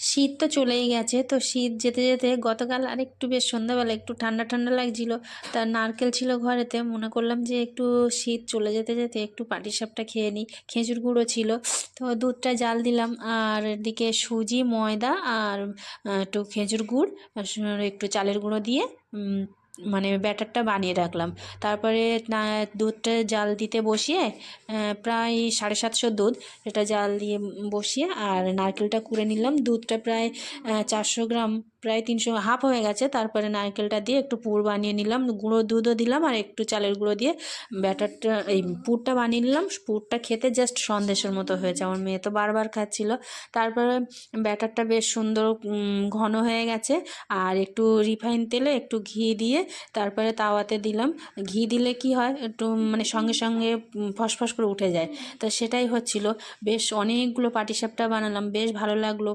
শীত তো চলেই গেছে, তো শীত যেতে যেতে গতকাল আরেকটু বেশ সন্ধ্যাবেলা একটু ঠান্ডা ঠান্ডা লাগছিল। তা নারকেল ছিল ঘরেতে, মনে করলাম যে একটু শীত চলে যেতে যেতে একটু পাটিসাপটা খেয়ে নিই। খেজুর গুঁড়ো ছিল, তো দুধটা জাল দিলাম, আর এদিকে সুজি, ময়দা আর একটু খেজুর গুড় আর একটু চালের গুঁড়ো দিয়ে মানে ব্যাটারটা বানিয়ে রাখলাম। তারপরে দুধটা জাল দিতে বসিয়ে প্রায় 750 দুধ, এটা জাল দিয়ে বসিয়ে আর নারকেলটা কুড়ে নিলাম। দুধটা প্রায় 400 গ্রাম, প্রায় 300 হাফ হয়ে গেছে। তারপরে নারকেলটা দিয়ে একটু পুর বানিয়ে নিলাম, গুঁড়ো দুধও দিলাম আর একটু চালের গুঁড়ো দিয়ে ব্যাটারটা এই পুরটা বানিয়ে নিলাম। পুরটা খেতে জাস্ট সন্দেশের মতো হয়েছে, আমার মেয়ে তো বারবার খাচ্ছিল। তারপরে ব্যাটারটা বেশ সুন্দর ঘন হয়ে গেছে, আর একটু রিফাইন তেলে একটু ঘি দিয়ে তারপরে তাওয়াতে দিলাম। ঘি দিলে কি হয়, একটু মানে সঙ্গে সঙ্গে ফসফস করে উঠে যায়। তো সেটাই হচ্ছিল। বেশ অনেকগুলো পাটিসাপটা বানালাম, বেশ ভালো লাগলো।